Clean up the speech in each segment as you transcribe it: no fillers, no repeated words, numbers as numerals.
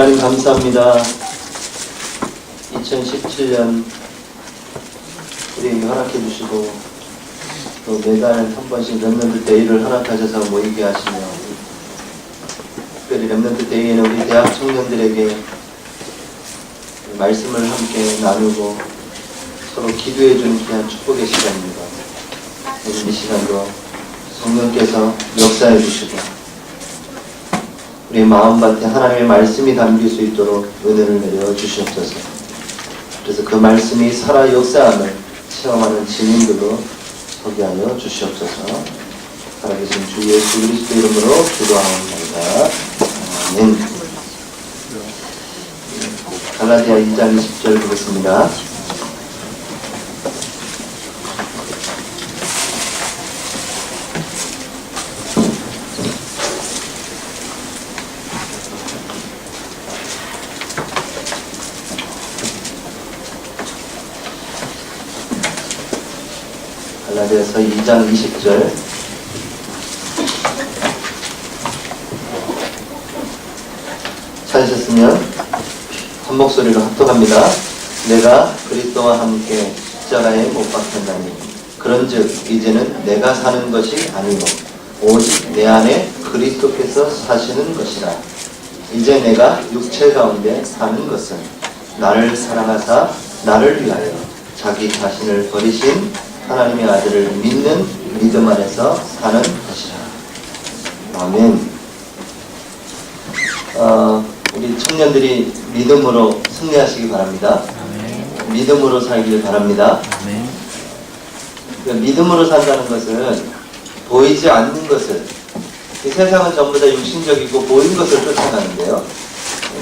하나님 감사합니다. 2017년 우리에게 허락해 주시고 또 매달 한 번씩 렘넌트 데이를 허락하셔서 모이게 하시며, 특별히 렘넌트 데이에는 우리 대학 청년들에게 말씀을 함께 나누고 서로 기도해 주는 귀한 축복의 시간입니다. 오늘 이 시간도 성령께서 역사해 주시고 우리 마음밭에 하나님의 말씀이 담길 수 있도록 은혜를 내려 주시옵소서. 그래서 그 말씀이 살아 역사함을 체험하는 증인들로 서게 하여 주시옵소서. 살아계신 주 예수 그리스도 이름으로 기도하옵나이다. 아멘. 갈라디아 2장 20절 보겠습니다. 갈라디아서 2장 20절. 찾으셨으면 한 목소리로 합독합니다. 내가 그리스도와 함께 십자가에 못 박혔나니 그런즉 이제는 내가 사는 것이 아니요 오직 내 안에 그리스도께서 사시는 것이라. 이제 내가 육체 가운데 사는 것은 나를 사랑하사 나를 위하여 자기 자신을 버리신 하나님의 아들을 믿는 믿음 안에서 사는 것이라. 아멘. 우리 청년들이 믿음으로 승리하시기 바랍니다. 아멘. 믿음으로 살길 바랍니다. 아멘. 그러니까 믿음으로 산다는 것은 보이지 않는 것을, 이 세상은 전부 다 육신적이고 보이는 것을 쫓아가는데요,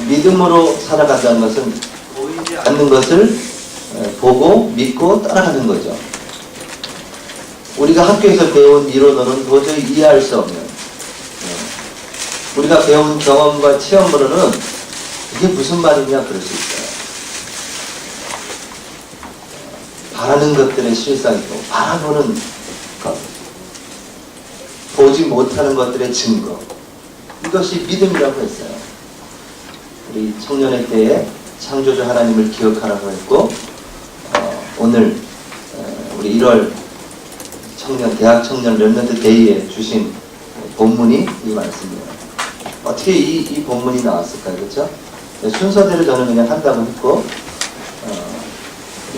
믿음으로 살아간다는 것은 보이지 않는 것을 보고 믿고 따라가는 거죠. 우리가 학교에서 배운 이론으로는 도저히 이해할 수 없는, 우리가 배운 경험과 체험으로는 이게 무슨 말이냐 그럴 수 있어요. 바라는 것들의 실상이고 바라보는 것, 보지 못하는 것들의 증거, 이것이 믿음이라고 했어요. 우리 청년의 때에 창조주 하나님을 기억하라고 했고, 오늘 우리 1월 대학 청년 렘넌트 데이에 주신 본문이 이 말씀이에요. 어떻게 이 본문이 나왔을까요? 그렇죠? 순서대로 저는 그냥 한다고 했고,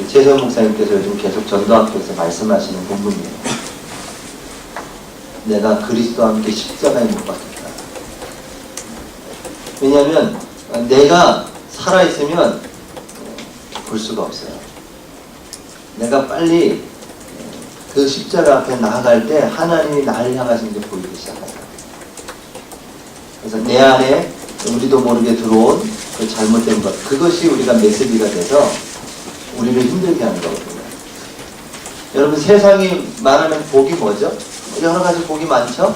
최선 목사님께서 요즘 계속 전도학교에서 말씀하시는 본문이에요. 내가 그리스도와 함께 십자가에 못 박혔다. 왜냐하면 내가 살아있으면 볼 수가 없어요. 내가 빨리 그 십자가 앞에 나아갈 때 하나님이 나를 향하신 게 보이기 시작해요. 그래서 내 안에 우리도 모르게 들어온 그 잘못된 것, 그것이 우리가 메시지가 돼서 우리를 힘들게 하는 거거든요. 여러분, 세상이 말하는 복이 뭐죠? 여러 가지 복이 많죠?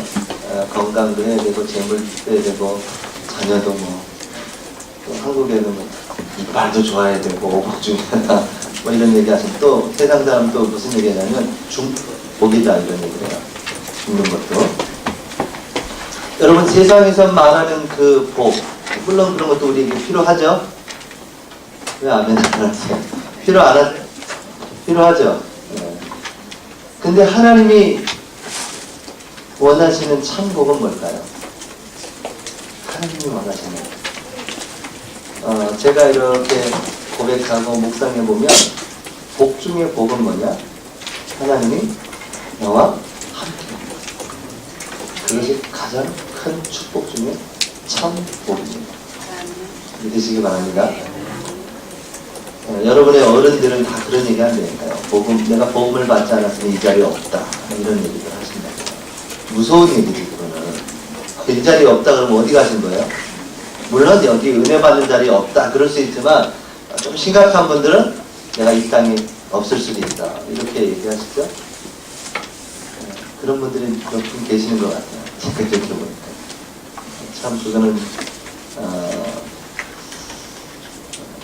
건강도 해야 되고, 재물도 해야 되고, 자녀도 또 한국에는 이빨도 좋아야 되고, 오복 중에 하나, 이런 얘기 하시면, 또 세상 사람 또 무슨 얘기 하냐면 복이다 이런 얘기를 해요. 죽는 것도. 여러분, 세상에서 말하는 그 복, 물론 그런 것도 우리에게 필요하죠? 왜 아멘 안 하세요? 필요하죠? 네. 근데 하나님이 원하시는 참 복은 뭘까요? 하나님이 원하시는, 제가 이렇게 고백하고 묵상해보면 복 중에 복은 뭐냐? 하나님이 너와 함께. 그것이 가장 큰 축복 중에 참 복입니다. 믿으시기 바랍니다. 여러분의 어른들은 다 그런 얘기 한다니까요. 내가 복음을 받지 않았으면 이 자리에 없다, 이런 얘기를 하신다고요. 무서운 얘기지 그거는. 이 자리에 없다 그러면 어디 가신 거예요? 물론 여기 은혜 받는 자리에 없다 그럴 수 있지만, 좀 심각한 분들은 내가 이 땅에 없을 수도 있다 이렇게 얘기하시죠. 그런 분들이 좀 계시는 것 같아요. 제가 이렇게 보니까 참 그거는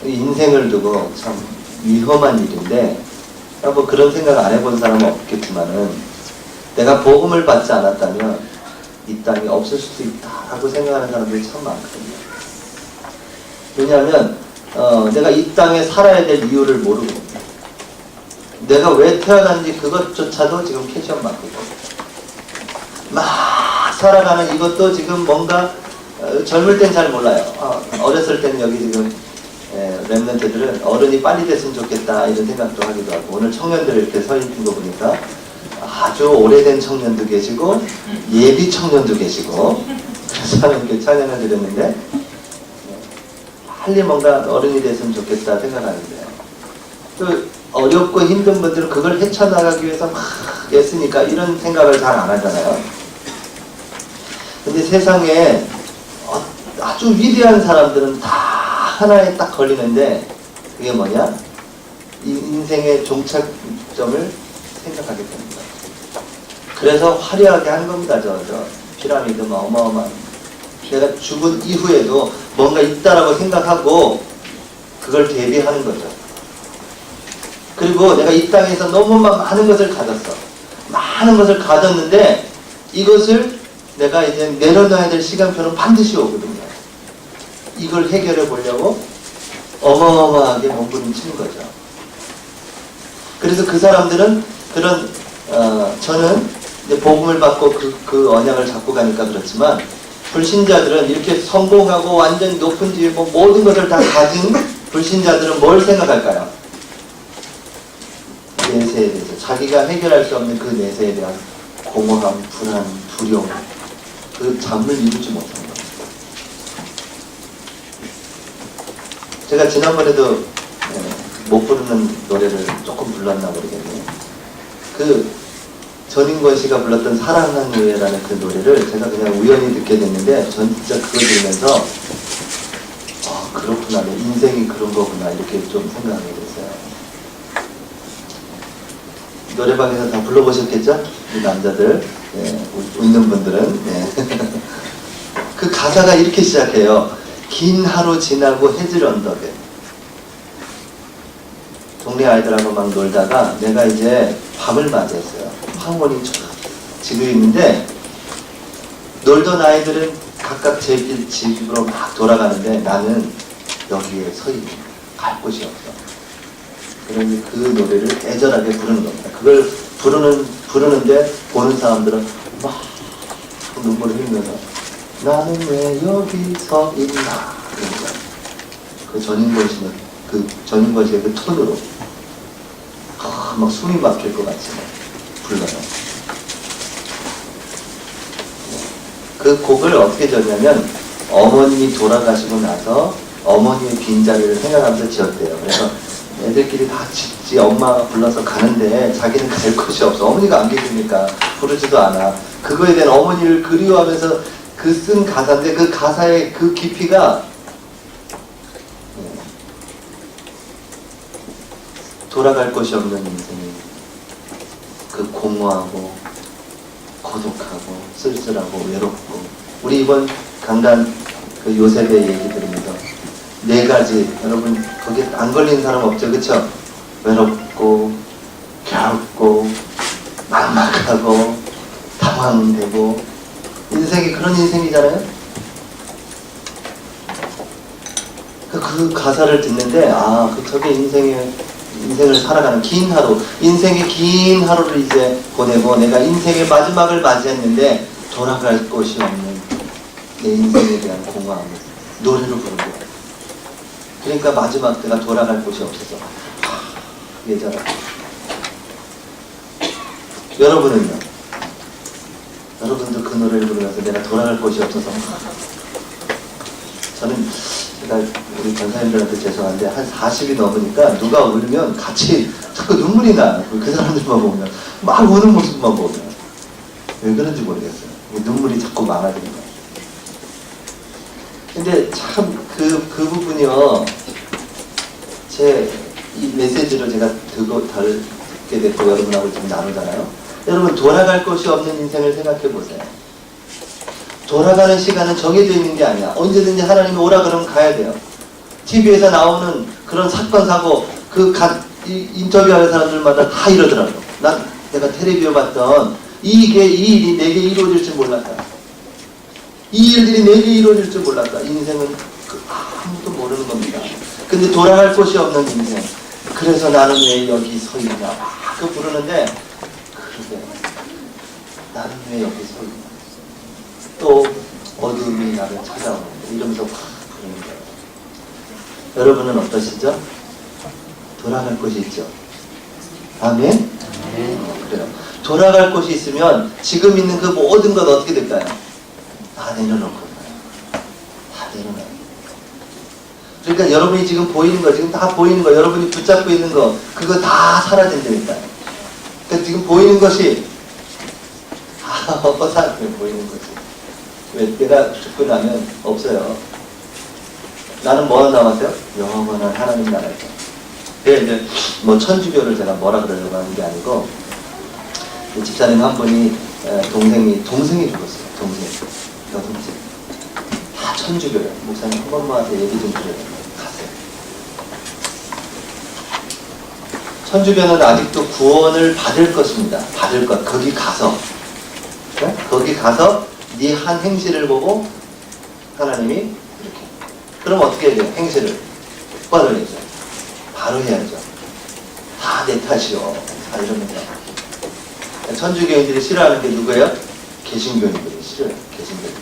인생을 두고 참 위험한 일인데, 뭐 그런 생각 안 해본 사람은 없겠지만은, 내가 복음을 받지 않았다면 이 땅에 없을 수도 있다라고 생각하는 사람들이 참 많거든요. 왜냐하면 내가 이 땅에 살아야 될 이유를 모르고 내가 왜 태어났는지 그것조차도 지금 캐션 마크고 막 살아가는 이것도 지금 뭔가 젊을 땐 잘 몰라요. 어렸을 때는 여기 지금 랩런트들은 어른이 빨리 됐으면 좋겠다 이런 생각도 하기도 하고 오늘 청년들 이렇게 서 있는 거 보니까 아주 오래된 청년도 계시고 예비 청년도 계시고 그래서 이렇게 찬양을 드렸는데 빨리 뭔가 어른이 됐으면 좋겠다 생각하는데 또 어렵고 힘든 분들은 그걸 헤쳐나가기 위해서 막 애쓰니까 이런 생각을 잘 안 하잖아요. 근데 세상에 아주 위대한 사람들은 다 하나에 딱 걸리는데 그게 뭐냐? 이 인생의 종착점을 생각하게 됩니다. 그래서 화려하게 한 겁니다. 저 피라미드 어마어마한 내가 죽은 이후에도 뭔가 있다라고 생각하고 그걸 대비하는 거죠. 그리고 내가 이 땅에서 너무 많은 것을 가졌어. 많은 것을 가졌는데 이것을 내가 이제 내려놔야 될 시간표는 반드시 오거든요. 이걸 해결해 보려고 어마어마하게 몸부림치는 거죠. 그래서 그 사람들은 그런 저는 이제 복음을 받고 그 언약을 잡고 가니까 그렇지만 불신자들은 이렇게 성공하고 완전 높은 지위 모든 것을 다 가진 불신자들은 뭘 생각할까요? 내세에 대해서 자기가 해결할 수 없는 그 내세에 대한 공허함, 불안, 두려움 그 잠을 이루지 못하는 겁니다. 제가 지난번에도 못 부르는 노래를 조금 불렀나 모르겠네요. 그 전인권 씨가 불렀던 사랑한 후에라는 그 노래를 제가 그냥 우연히 듣게 됐는데 전 진짜 그거 들으면서 그렇구나 내 인생이 그런 거구나 이렇게 좀 생각하게 됐어요. 노래방에서 다 불러보셨겠죠? 이 남자들 웃는 분들은 그 가사가 이렇게 시작해요. 긴 하루 지나고 해질 언덕에 동네 아이들하고 막 놀다가 내가 이제 밤을 맞이했어요. 황혼이 쫙 지고 있는데 놀던 아이들은 각각 제 집으로 막 돌아가는데 나는 여기에 서 있는 갈 곳이 없어. 그러니 그 노래를 애절하게 부르는 겁니다. 그걸 부르는데 보는 사람들은 막 눈물을 흘리면서 나는 왜 여기 서 있나 그러니까 그 전인권 씨의 그 톤으로 막 숨이 막힐 것 같이 불러요. 그 곡을 어떻게 졌냐면 어머님이 돌아가시고 나서 어머니의 빈자리를 생각하면서 지었대요. 그래서 애들끼리 다 지 엄마가 불러서 가는데 자기는 갈 곳이 없어. 어머니가 안 계시니까 부르지도 않아. 그거에 대한 어머니를 그리워하면서 그 쓴 가사인데 그 가사의 그 깊이가 돌아갈 곳이 없는 인생이 그 공허하고 고독하고 쓸쓸하고 외롭고 우리 이번 강단 그 요셉의 얘기 들으면서 4가지 여러분 거기 안 걸린 사람 없죠 그쵸? 외롭고 괴롭고 막막하고 당황되고 인생이 그런 인생이잖아요. 그 가사를 듣는데 저게 인생을 살아가는 긴 하루 인생의 긴 하루를 이제 보내고 내가 인생의 마지막을 맞이했는데 돌아갈 곳이 없는 내 인생에 대한 공허함을 노래로 부른 거예요. 그러니까 마지막 때가 돌아갈 곳이 없어서 예전에 여러분은요? 여러분도 그 노래를 부르면서 내가 돌아갈 곳이 없어서 저는 제가 우리 전사님들한테 죄송한데 한 40이 넘으니까 누가 울면 같이 자꾸 눈물이 나. 그 사람들만 보면 막 우는 모습만 보면 왜 그런지 모르겠어요. 눈물이 자꾸 많아지는 거예요. 근데 참 그 부분이요 제 이 메시지를 제가 듣게 됐고 여러분하고 지금 나누잖아요. 여러분 돌아갈 곳이 없는 인생을 생각해 보세요. 돌아가는 시간은 정해져 있는 게 아니야. 언제든지 하나님이 오라 그러면 가야 돼요. TV에서 나오는 그런 사건 사고 인터뷰하는 사람들마다 다 이러더라고. 내가 텔레비에 봤던 이 일이 내게 이루어질 줄 몰랐다. 이 일들이 내게 이루어질 줄 몰랐다. 인생은 아무도 모르는 겁니다. 근데 돌아갈 곳이 없는 인생. 그래서 나는 왜 여기 서 있냐 막 그 부르는데, 그러게 나는 왜 여기 서 있냐, 또 어둠이 나를 찾아오는데 이러면서 막 부르는 거예요. 여러분은 어떠시죠? 돌아갈 곳이 있죠? 아멘? 그래요. 돌아갈 곳이 있으면 지금 있는 그 모든 것 어떻게 될까요? 다 내려놓고 다 내려놔요. 그러니까 여러분이 지금 보이는 거, 지금 다 보이는 거, 여러분이 붙잡고 있는 거, 그거 다 사라진다니까요. 그러니까 지금 보이는 것이 다 허사하게 보이는 거지. 왜? 내가 죽고 나면 없어요. 나는 뭐가 남았어요? 영원한 하나님 나라죠. 그게 이제 뭐 천주교를 제가 뭐라 그러려고 하는 게 아니고, 집사님 한 분이 동생이 죽었어요. 여동생. 다 천주교예요. 목사님 한 번만 얘기 좀 드려요. 가세요. 천주교는 아직도 구원을 받을 것입니다. 받을 것. 거기 가서, 네? 거기 가서 네 한 행실을 보고 하나님이 이렇게. 그럼 어떻게 해야 돼요? 행실을 똑바로 해야죠. 바로 해야죠. 다 내 탓이요. 다 이러면서. 천주교인들이 싫어하는 게 누구예요? 개신교인들이 싫어요. 개신교인.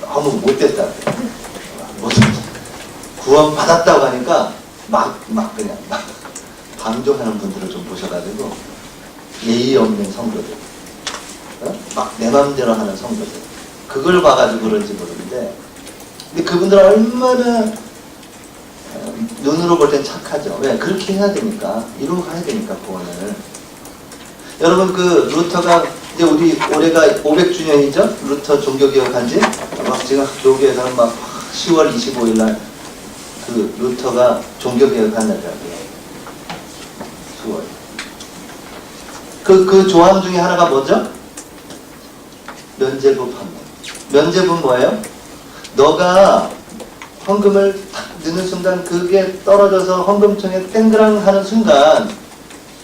너무 못됐다. 구원 받았다고 하니까 막 방종하는 분들을 좀 보셔가지고, 예의 없는 성도들, 막 내 맘대로 하는 성도들, 그걸 봐가지고 그런지 모르는데, 근데 그분들은 얼마나 눈으로 볼 땐 착하죠. 왜? 그렇게 해야 되니까, 이루고 가야 되니까 구원을. 여러분, 그 루터가 이제 우리 올해가 500주년이죠? 루터 종교개혁한 지. 막 지금 교계에서는 막 10월 25일 날 그 루터가 종교개혁한 날이라고요. 10월. 그 조항 중에 하나가 뭐죠? 면죄부 판매. 면죄부는 뭐예요? 너가 헌금을 탁 넣는 순간, 그게 떨어져서 헌금통에 땡그랑 하는 순간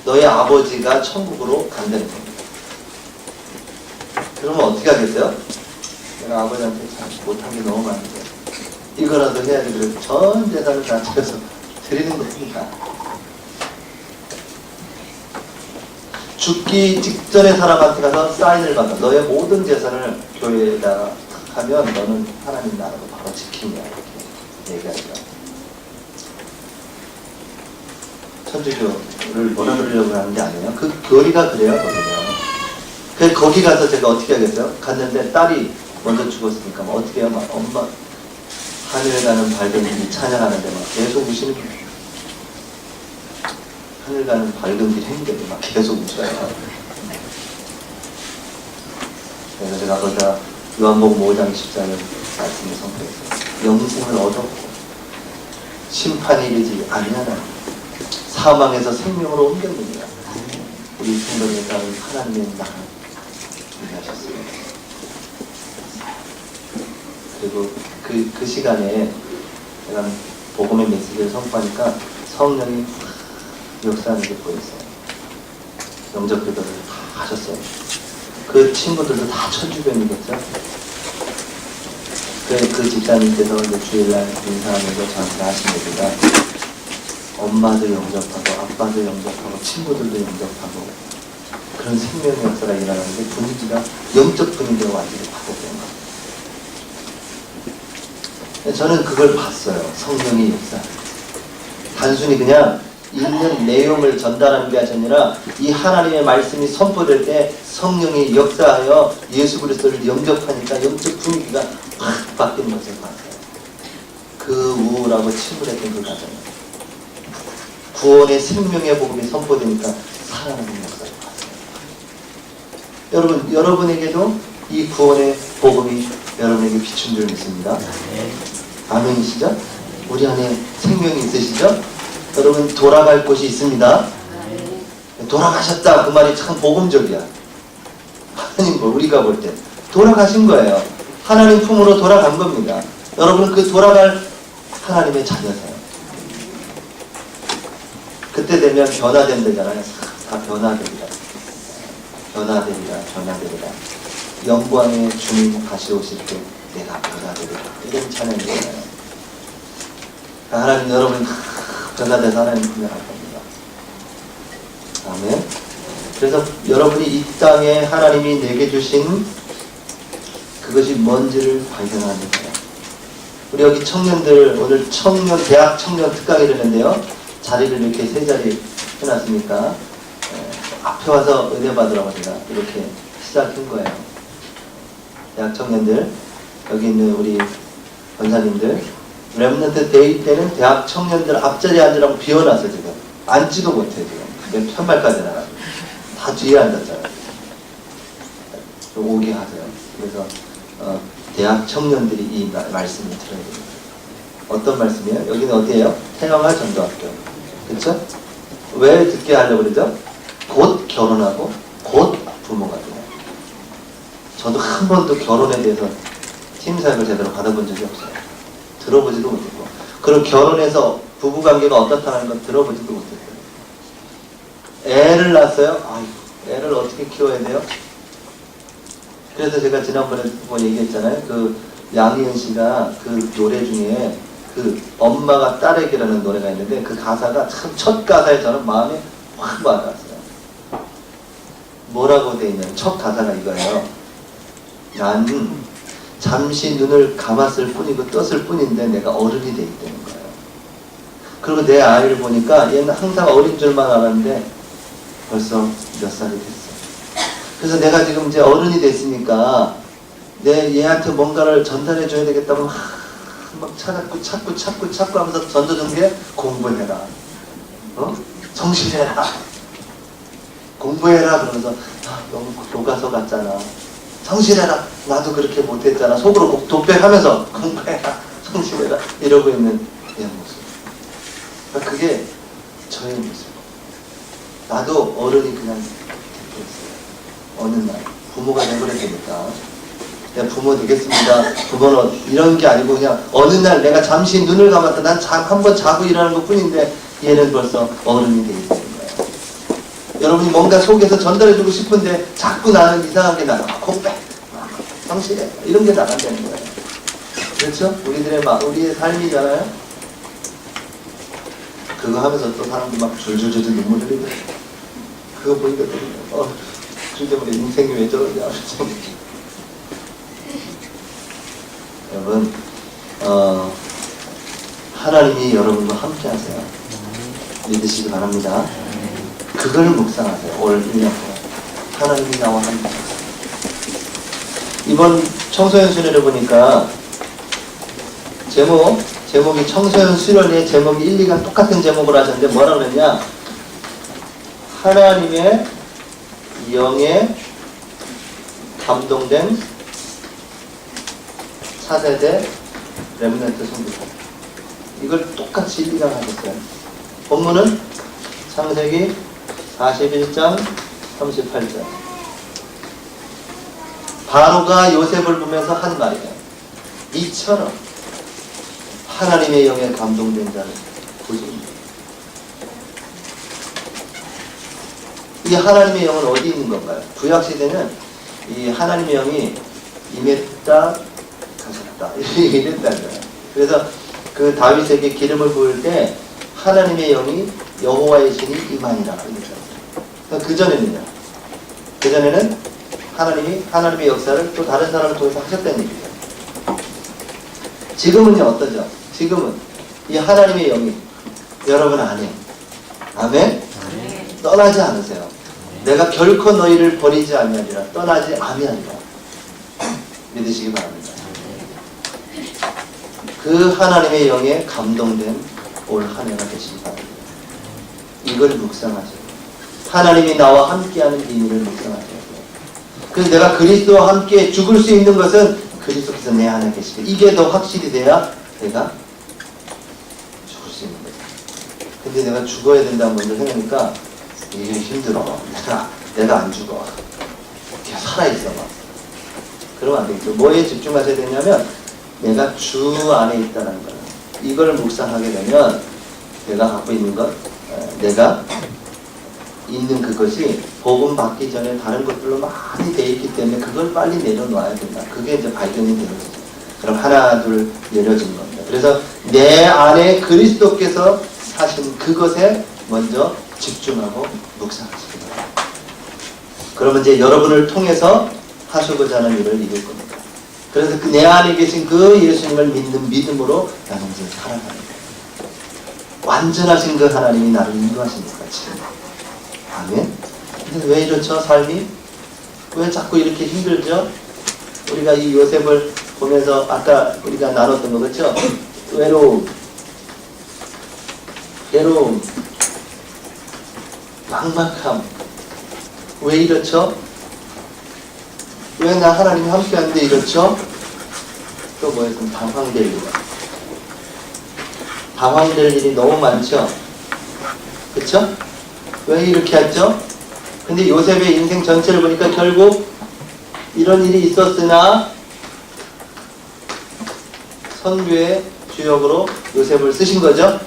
너의 아버지가 천국으로 간다는 겁니다. 그러면 어떻게 하겠어요? 내가 아버지한테 참 못한 게 너무 많은데 이거라도 해야지. 그래서 전 재산을 다 집에서 드리는 겁니다. 죽기 직전에 사람한테 가서 사인을 받아. 너의 모든 재산을 교회에다가 하면 너는 하나님 나라로 바로 지키냐, 이렇게 얘기하죠. 천주교를 뭐라 그러려고 하는 게 아니에요. 그 교리가 그래요, 거기는. 그래서 거기 가서 제가 어떻게 하겠어요? 갔는데 딸이 먼저 죽었으니까 막 어떻게 해요? 막 엄마 하늘 가는 밝은 길 찬양하는데 막 계속 우시는 거예요. 하늘 가는 밝은 길 행대로 막 계속 우셔요. 그래서 제가 거기다 요한복음 5장 10장을 말씀을 선포했어요. 영생을 얻었고 심판이 이르지 아니하나 사망에서 생명으로 옮겼느니라. 우리 성도님 따른 하나님의 나라 준비하셨습니다. 그리고 그 시간에 제가 복음의 메시지를 선포하니까 성령이 역사하는 게 보였어요. 영접 기도를 다 하셨어요. 그 친구들도 다 천주교인이겠죠? 그 집사님께서 이제 주일날 인사하면서 저한테 하신 얘기가, 엄마도 영접하고 아빠도 영접하고 친구들도 영접하고 그런 생명의 역사가 일어나는데 분위기가 영적 분위기가 완전히 바뀌었던 거예요. 저는 그걸 봤어요. 성령의 역사. 단순히 그냥 있는 내용을 전달하는 게 아니라 이 하나님의 말씀이 선포될 때 성령이 역사하여 예수 그리스도를 영접하니까 영적 분위기가 확 바뀌는 것을 봤어요. 그 우울하고 침울했던 그 과정. 구원의 생명의 복음이 선포되니까 살아나는 역사를 봤어요. 여러분에게도 이 구원의 복음이 여러분에게 비춘 줄 믿습니다. 아멘이시죠? 우리 안에 생명이 있으시죠? 여러분, 돌아갈 곳이 있습니다. 돌아가셨다, 그 말이 참 복음적이야. 하나님, 우리가 볼 때 돌아가신 거예요. 하나님 품으로 돌아간 겁니다. 여러분, 그 돌아갈 하나님의 자녀세요. 그때 되면 변화된다잖아요. 다 변화됩니다. 변화되리라. 영광의 주님 다시 오실 때 내가 변화되리라. 이런 찬양이잖아요. 하나님 여러분이 변화돼서 하나님 분명할 겁니다. 아멘. 그래서 여러분이 이 땅에 하나님이 내게 주신 그것이 뭔지를 발견하는 거예요. 우리 여기 청년들 오늘 대학 청년 특강이 되는데요. 자리를 이렇게 세 자리 해놨으니까 앞에 와서 은혜 받으라고 제가 이렇게 시작한 거예요. 대학 청년들, 여기 있는 우리 권사님들, 렘넌트 데이 때는 대학 청년들 앞자리에 앉으라고 비워놨어요. 지금 앉지도 못해. 지금 편말까지 나가고 다 뒤에 앉았잖아요. 오게 하세요. 그래서 대학 청년들이 이 말씀을 들어야 됩니다. 어떤 말씀이에요? 여기는 어디예요? 태영아 전도학교. 그렇죠? 왜 듣게 하려고 그러죠? 곧 결혼하고 곧 부모가 돼요. 저도 한 번도 결혼에 대해서 팀사역을 제대로 받아본 적이 없어요. 들어보지도 못했고, 그리고 결혼해서 부부관계가 어떻다는 건 들어보지도 못했어요. 애를 낳았어요? 아이고, 애를 어떻게 키워야 돼요? 그래서 제가 지난번에 뭐 얘기했잖아요. 그 양희은 씨가 그 노래 중에 그 엄마가 딸에게라는 노래가 있는데 그 가사가 참 첫 가사에 저는 마음에 확 와닿았어요. 뭐라고 돼 있냐면 첫 가사가 이거예요. 난 잠시 눈을 감았을 뿐이고 떴을 뿐인데 내가 어른이 돼 있다는 거예요. 그리고 내 아이를 보니까 얘는 항상 어린 줄만 알았는데 벌써 몇 살이 됐어. 그래서 내가 지금 이제 어른이 됐으니까 내 얘한테 뭔가를 전달해 줘야 되겠다고 막 찾고 하면서 던져준 게 공부해라. 성실해라. 공부해라. 그러면서 너무 교과서 같잖아. 성실해라. 나도 그렇게 못했잖아. 속으로 독백하면서 공부해라. 성실해라. 이러고 있는 내 모습. 그게 저의 모습. 나도 어른이 그냥 됐어요. 어느 날 부모가 되버려야 되니까 내가 부모 되겠습니다. 부모는 이런 게 아니고 그냥 어느 날 내가 잠시 눈을 감았다. 난 한번 자고 일하는 것 뿐인데 얘는 벌써 어른이 되어 있는 거예요. 여러분이 뭔가 속에서 전달해주고 싶은데 자꾸 나는 이상하게 나가. 공백, 성실해. 이런 게 나간다는 거예요. 그렇죠? 우리의 삶이잖아요. 그거 하면서 또 사람들 막 줄줄줄 눈물 흘리고 그거 보니까 또 그 때문에 인생이 왜 저러냐. 여러분, 하나님이 여러분과 함께 하세요. 믿으시기 바랍니다. 그걸 묵상하세요. 올 1년 동안. 하나님이 나와 함께 하세요. 이번 청소년 수련회 보니까 제목이 청소년 수련회 제목이 1, 2가 똑같은 제목으로 하셨는데 뭐라 그랬냐? 하나님의 영에 감동된 4세대 렘넌트 성도들. 이걸 똑같이 1, 2강 하셨어요. 본문은 창세기 41장 38절. 바로가 요셉을 보면서 한 말이에요. 이처럼 하나님의 영에 감동된 자는 보십니다. 이 하나님의 영은 어디 있는 건가요? 구약시대는 이 하나님의 영이 임했다 가셨다 이랬다는 거예요. 그래서 그 다윗에게 기름을 부을 때 하나님의 영이 여호와의 신이 임하니라 이랬잖아요. 그전에는 하나님의 역사를 또 다른 사람을 통해서 하셨다는 얘기죠. 지금은요 어떠죠? 지금은 이 하나님의 영이 여러분 안에 아멘? 떠나지 않으세요. 내가 결코 너희를 버리지 아니하리라. 떠나지 아니하리라. 믿으시기 바랍니다. 그 하나님의 영에 감동된 올 한 해가 되시기 바랍니다. 이걸 묵상하세요. 하나님이 나와 함께하는 비밀을 묵상하세요. 그래서 내가 그리스도와 함께 죽을 수 있는 것은 그리스도께서 내 안에 계시고 이게 더 확실히 돼야 내가 죽을 수 있는 거예요. 근데 내가 죽어야 된다는 먼저 생각하니까 이게 힘들어. 내가 안 죽어. 그냥 살아있어. 막. 그러면 안 되겠죠. 뭐에 집중하셔야 되냐면 내가 주 안에 있다는 거예요. 이걸 묵상하게 되면 내가 갖고 있는 것, 내가 있는 그것이 복음 받기 전에 다른 것들로 많이 돼 있기 때문에 그걸 빨리 내려놔야 된다. 그게 이제 발견이 되는 거죠. 그럼 하나 둘 내려진 겁니다. 그래서 내 안에 그리스도께서 사신 그것에 먼저 집중하고 묵상하십니다. 그러면 이제 여러분을 통해서 하시고자 하는 일을 이룰 겁니다. 그래서 그 내 안에 계신 그 예수님을 믿는 믿음으로 나는 이제 살아가는 거예요. 완전하신 그 하나님이 나를 인도하십니까 지금? 아멘. 근데 왜 이렇죠 삶이? 왜 자꾸 이렇게 힘들죠? 우리가 이 요셉을 보면서 아까 우리가 나눴던 거 그렇죠? 외로움, 막막함. 왜 이렇죠? 왜 나 하나님이 함께하는데 이렇죠? 또 뭐였으면 당황될 일. 당황될 일이 너무 많죠? 그쵸? 왜 이렇게 했죠? 근데 요셉의 인생 전체를 보니까 결국 이런 일이 있었으나 선교의 주역으로 요셉을 쓰신 거죠?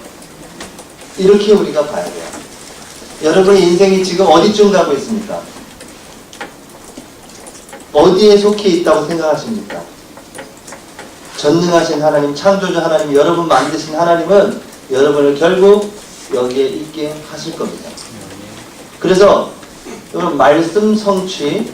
이렇게 우리가 봐야 돼요. 여러분의 인생이 지금 어디쯤 가고 있습니까? 어디에 속해 있다고 생각하십니까? 전능하신 하나님, 창조주 하나님, 여러분 만드신 하나님은 여러분을 결국 여기에 있게 하실 겁니다. 그래서 여러분 말씀 성취,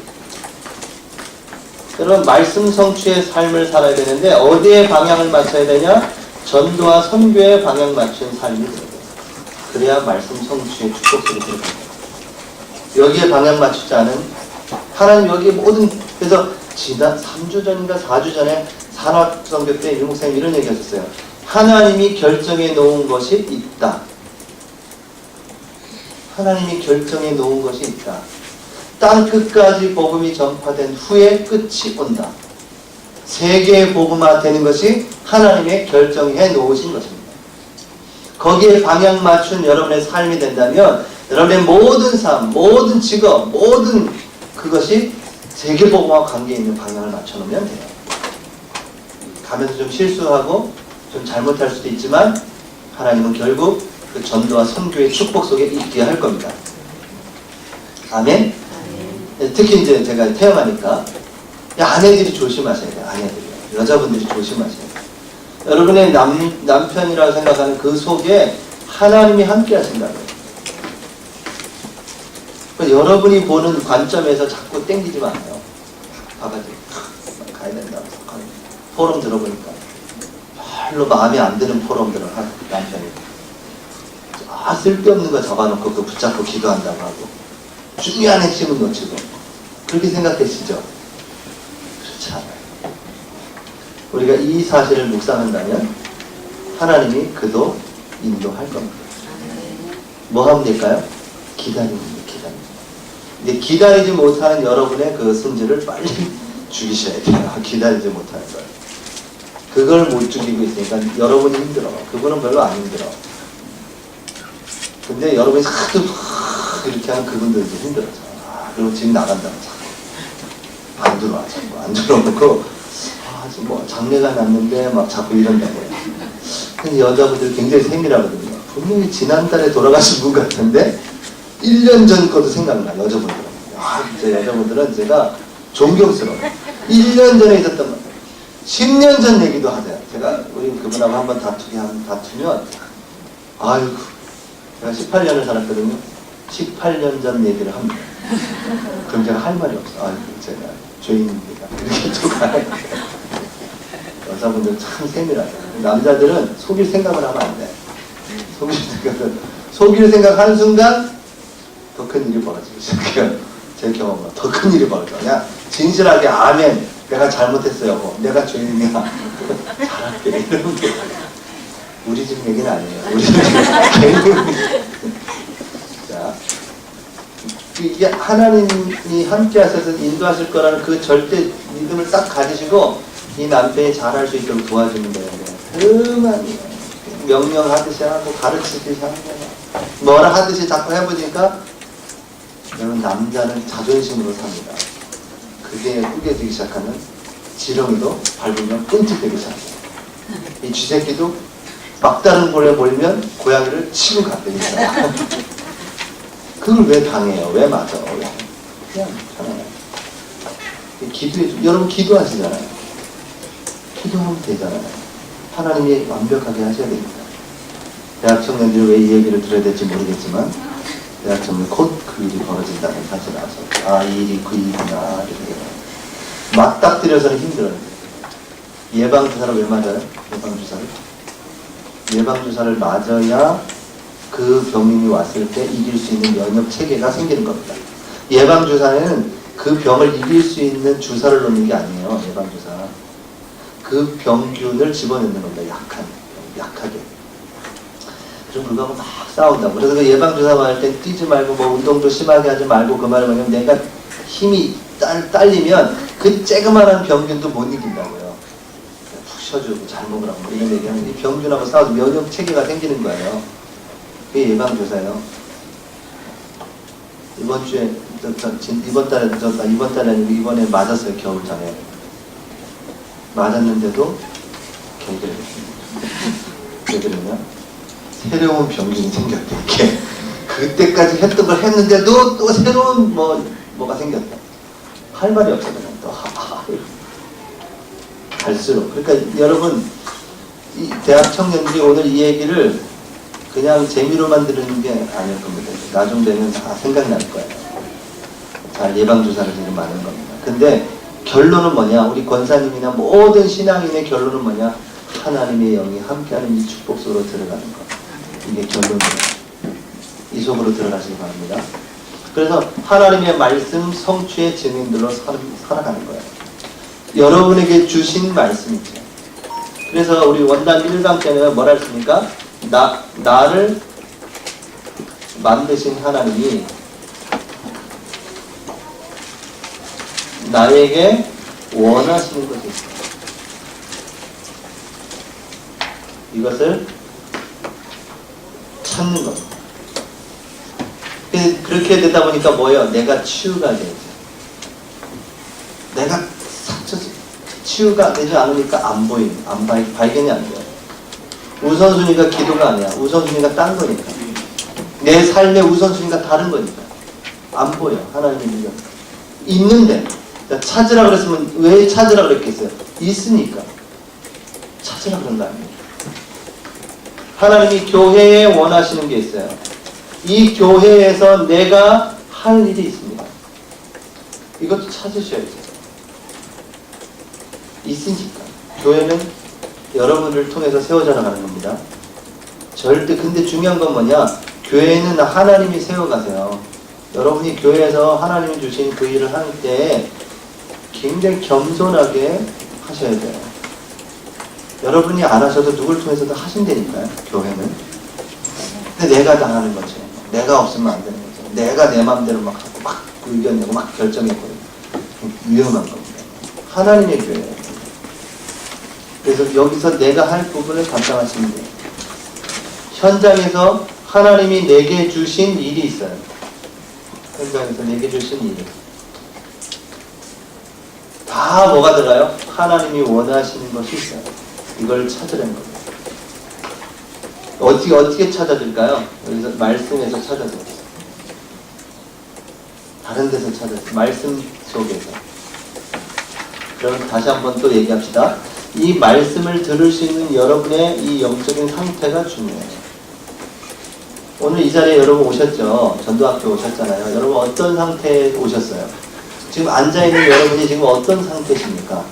말씀 성취의 삶을 살아야 되는데 어디에 방향을 맞춰야 되냐? 전도와 선교에 방향 맞춘 삶이 되야 돼요. 그래야 말씀 성취의 축복들이 들어갑니다. 여기에 방향 맞추지 않은 하나님 여기 모든, 그래서 지난 3주 전인가 4주 전에 산악선교 때 유목사님 이런 얘기 하셨어요. 하나님이 결정해 놓은 것이 있다. 하나님이 결정해 놓은 것이 있다. 땅 끝까지 복음이 전파된 후에 끝이 온다. 세계의 복음화 되는 것이 하나님의 결정해 놓으신 것입니다. 거기에 방향 맞춘 여러분의 삶이 된다면 여러분의 모든 삶, 모든 직업, 모든 그것이 세계복음화 관계에 있는 방향을 맞춰놓으면 돼요. 가면서 좀 실수하고 좀 잘못할 수도 있지만 하나님은 결국 그 전도와 선교의 축복 속에 있게 할 겁니다. 아멘? 특히 이제 제가 태어나니까 아내들이 조심하셔야 돼요. 아내들이. 여자분들이 조심하셔야 돼요. 여러분의 남편이라고 생각하는 그 속에 하나님이 함께 하신다고요. 그러니까 여러분이 보는 관점에서 자꾸 땡기지 마요. 봐가지고 가야 된다. 포럼 들어보니까 별로 마음에 안 드는 포럼들을 하는 남편이 쓸데없는 거 잡아놓고 그 붙잡고 기도한다고 하고 중요한 핵심은 놓치고 그렇게 생각하시죠? 그렇지 않아요. 우리가 이 사실을 묵상한다면 하나님이 그도 인도할 겁니다. 뭐 하면 될까요? 기다리는 거예요. 근데 기다리지 못하는 여러분의 그 성질을 빨리 죽이셔야 돼요. 기다리지 못하는 걸. 그걸 못 죽이고 있으니까 여러분이 힘들어. 그분은 별로 안 힘들어. 근데 여러분이 하도 이렇게 하는 그분들도 힘들어져. 그리고 지금 나간다고 자꾸 안 들어와. 자꾸 안 들어오고 지금 뭐 장례가 났는데 막 자꾸 이런다고 해요. 근데 여자분들 굉장히 세밀하거든요. 분명히 지난달에 돌아가신 분 같은데 1년 전 것도 생각나. 여자분들은. 진짜 여자분들은 제가 존경스러워요. 1년 전에 있었던 거 10년 전 얘기도 하세요. 제가 우리 그분하고 한번 다투면 아이고 제가 18년을 살았거든요. 18년 전 얘기를 합니다. 그럼 제가 할 말이 없어. 아이고 제가 죄인입니다. 이렇게 또 가요. 여자분들 참 세밀하죠. 남자들은 속일 생각을 하면 안 돼. 속일 생각하는 순간 더 큰 일이 벌어지기 시작해요. 제 경험은 더 큰 일이 벌어져. 그냥 진실하게 아멘. 내가 잘못했어요. 뭐. 내가 죄인이야. 잘할게. 이런 게 우리 집 얘기는 아니에요. 우리 집 얘기는 자, 이게 하나님이 함께 하셔서 인도하실 거라는 그 절대 믿음을 딱 가지시고 이 남편이 잘할 수 있도록 도와주는 거예요. 그만 명령하듯이 하고 가르치듯이 하는 거예요. 뭐라 하듯이 자꾸 해보니까 여러분 남자는 자존심으로 삽니다. 그게 꾸겨지기 시작하면 지렁이도 밟으면 끔찍되기 시작해요. 이 쥐새끼도 막다른 볼에 몰리면 고양이를 치고 갔대요. 그걸 왜 당해요? 왜 맞아? 왜? 그냥 편안해요. 기도해, 여러분 기도하시잖아요. 기도하면 되잖아요. 하나님이 완벽하게 하셔야 됩니다. 대학 청년들이 왜 이 얘기를 들어야 될지 모르겠지만 대학 청년 곧 그 일이 벌어진다는 사실을 아서 이 일이 그 일이구나 이렇게 맞닥뜨려서는 힘들어요. 예방주사를 왜 맞아요? 예방주사를 맞아야 그 병이 왔을 때 이길 수 있는 면역 체계가 생기는 겁니다. 예방주사는 그 병을 이길 수 있는 주사를 놓는 게 아니에요. 예방주사. 그 병균을 집어넣는 겁니다. 약하게. 그럼 그거하고 막 싸운다고. 그래서 그 예방주사 맞을 때 뛰지 말고 뭐 운동도 심하게 하지 말고 그 말을 뭐냐면 내가 힘이 딸리면 그 쬐그만한 병균도 못 이긴다고요. 푹 쉬어주고 잘 먹으라고 뭐 이런 얘기하는데 병균하고 싸워서 면역 체계가 생기는 거예요. 그게 예방주사예요. 이번 주에 이번 달에 아니고 이번에 맞았어요. 겨울 전에 맞았는데도 견뎌냈습니다. 왜 그러냐? 새로운 병균이 생겼대. 이렇게 그때까지 했던 걸 했는데도 또 새로운 뭐가 생겼다. 할 말이 없어 그냥 또 갈수록. 그러니까 여러분 이 대학 청년들이 오늘 이 얘기를 그냥 재미로만 들으는 게 아닐 겁니다. 나중 되면 다 생각날 거예요. 잘 예방주사를 지금 맞는 겁니다. 근데 결론은 뭐냐? 우리 권사님이나 모든 신앙인의 결론은 뭐냐? 하나님의 영이 함께하는 이 축복 속으로 들어가는 것. 이게 결론이에요. 이 속으로 들어가시기 바랍니다. 그래서 하나님의 말씀 성취의 증인들로 살아가는 거예요. 여러분에게 주신 말씀이죠. 그래서 우리 원단 1강 때는 뭐라 했습니까? 나를 만드신 하나님이 나에게 원하시는 것이 있어요. 이것을 찾는 겁니다. 그렇게 되다 보니까 뭐예요? 내가 치유가 되죠. 내가 치유가 되지 않으니까 안 보이는, 발견이 안 돼요. 우선순위가 기도가 아니야. 우선순위가 딴 거니까. 내 삶의 우선순위가 다른 거니까. 안 보여. 하나님의 능력. 있는데. 찾으라 그랬으면 왜 찾으라 그랬겠어요? 있으니까. 찾으라 그런 거 아니에요. 하나님이 교회에 원하시는 게 있어요. 이 교회에서 내가 할 일이 있습니다. 이것도 찾으셔야죠. 있으니까. 교회는 여러분을 통해서 세워져 나가는 겁니다. 근데 중요한 건 뭐냐? 교회는 하나님이 세워가세요. 여러분이 교회에서 하나님이 주신 그 일을 할 때 굉장히 겸손하게 하셔야 돼요. 여러분이 안 하셔도 누굴 통해서도 하신다니까요. 교회는. 근데 내가 당하는 거죠. 내가 없으면 안 되는 거죠. 내가 내 마음대로 막 하고 막 의견 내고 막 결정해버리고 위험한 겁니다. 하나님의 교회예요. 그래서 여기서 내가 할 부분을 감당하시면 돼요. 현장에서 하나님이 내게 주신 일이 있어요. 현장에서 내게 주신 일이. 다 뭐가 들어가요? 하나님이 원하시는 것이 있어요. 이걸 찾으라는 겁니다. 어떻게 찾아들까요? 여기서 말씀에서 찾아들어요. 다른 데서 찾아들어요. 말씀 속에서. 그럼 다시 한번 또 얘기합시다. 이 말씀을 들을 수 있는 여러분의 이 영적인 상태가 중요해요. 오늘 이 자리에 여러분 오셨죠? 전도학교 오셨잖아요. 여러분 어떤 상태에 오셨어요? 지금 앉아있는 여러분이 지금 어떤 상태십니까?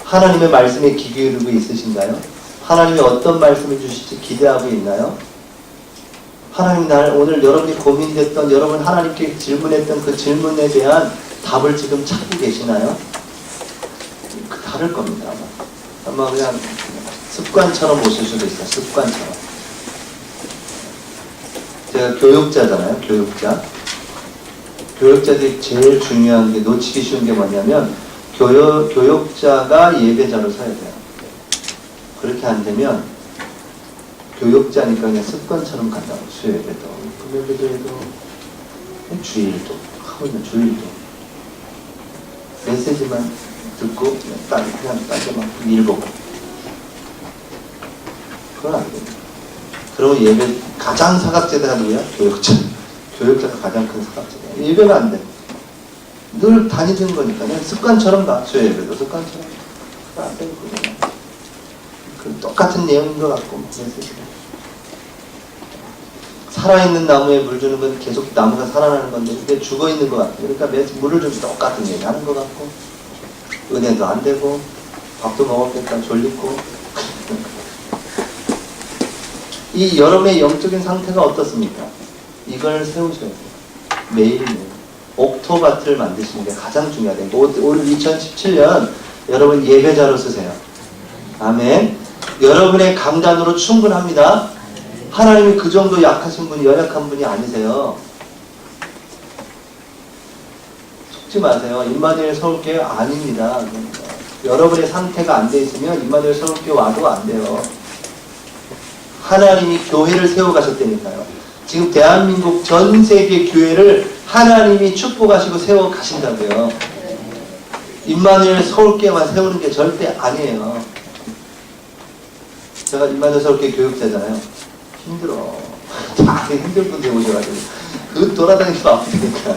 하나님의 말씀에 귀 기울이고 있으신가요? 하나님이 어떤 말씀을 주실지 기대하고 있나요? 하나님 오늘 여러분이 고민됐던, 여러분 하나님께 질문했던 그 질문에 대한 답을 지금 찾고 계시나요? 다를 겁니다. 아마 그냥 습관처럼 오실 수도 있어요. 습관처럼. 제가 교육자잖아요. 교육자들이 제일 중요한 게, 놓치기 쉬운 게 뭐냐면 교육자가 예배자로 서야 돼요. 그렇게 안 되면 교육자니까 그냥 습관처럼 간다고. 수요예배도, 금요예배도, 주일도, 하고 있는 주일도 메시지만 듣고 그냥 딴데 막 일 보고. 그건 안 됩니다. 그러면 예배 가장 사각지대가 누구야? 교육자가 가장 큰 사각지대야. 예배가 안 돼. 늘 다니는 거니까 그냥 습관처럼 가. 수요예배도 습관처럼. 안 되고 그 똑같은 내용인 것 같고 살아있는 나무에 물 주는 건 계속 나무가 살아나는 건데 근데 죽어있는 것 같아요. 그러니까 물을 주면 똑같은 얘기 하는 것 같고 은혜도 안 되고 밥도 먹었겠다 졸리고 이 여러분의 영적인 상태가 어떻습니까? 이걸 세우셔야 돼요. 매일매일 옥토밭을 만드시는 게 가장 중요하대요. 올 2017년 여러분 예배자로 쓰세요. 아멘. 여러분의 강단으로 충분합니다. 하나님이 그 정도 약하신 분이 연약한 분이 아니세요. 속지 마세요. 임마누엘 서울교회 아닙니다. 여러분의 상태가 안 돼 있으면 임마누엘 서울교회 와도 안 돼요. 하나님이 교회를 세워가셨다니까요. 지금 대한민국 전 세계 교회를 하나님이 축복하시고 세워가신다고요. 임마누엘 서울교회만 세우는 게 절대 아니에요. 제가 임마누엘 서울교회 교육자잖아요. 힘들어. 다 힘든 분들 오셔가지고 그 돌아다니기 바쁘니까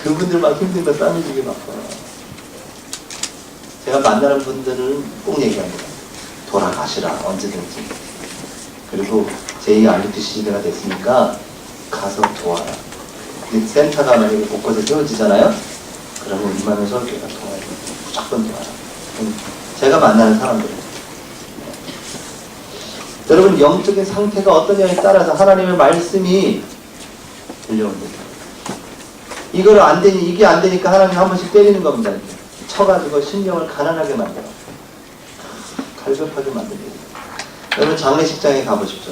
그분들 막 힘든 거 싸매주기 바빠요. 제가 만나는 분들은 꼭 얘기합니다. 돌아가시라 언제든지. 그리고 제2 알루트 시대가 됐으니까 가서 도와라. 센터가 만약에 곳곳에 세워지잖아요. 그러면 임마누엘 서울교회가 도와야 돼요. 무조건 도와라. 제가 만나는 사람들은 여러분 영적인 상태가 어떠냐에 따라서 하나님의 말씀이 들려옵니다. 이걸 안 되니 이게 안 되니까 하나님 한 번씩 때리는 겁니다. 이렇게. 쳐가지고 심령을 가난하게 만들어. 갈급하게 만듭니다. 여러분 장례식장에 가보십시오.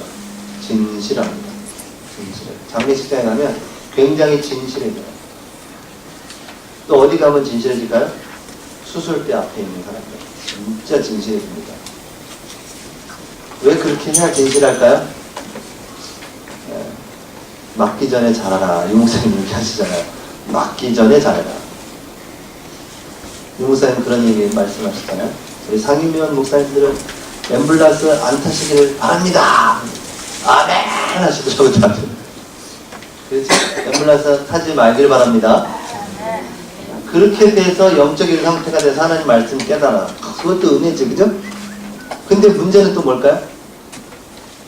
진실합니다. 진실해. 장례식장에 가면 굉장히 진실해져요. 또 어디 가면 진실해질까요? 수술대 앞에 있는 사람들. 진짜 진실해집니다. 왜 그렇게 해야 진실할까요? 네. 맞기 전에 잘하라. 유목사님 이렇게 하시잖아요. 맞기 전에 잘해라. 유목사님 그런 얘기 말씀하셨잖아요. 우리 상임위원 목사님들은 앰뷸런스 안 타시기를 바랍니다. 아멘 하시더라고요. 다들. 그래서 앰뷸런스 타지 말기를 바랍니다. 그렇게 돼서 영적인 상태가 돼서 하나님 말씀 깨달아. 그것도 은혜지, 그죠? 근데 문제는 또 뭘까요?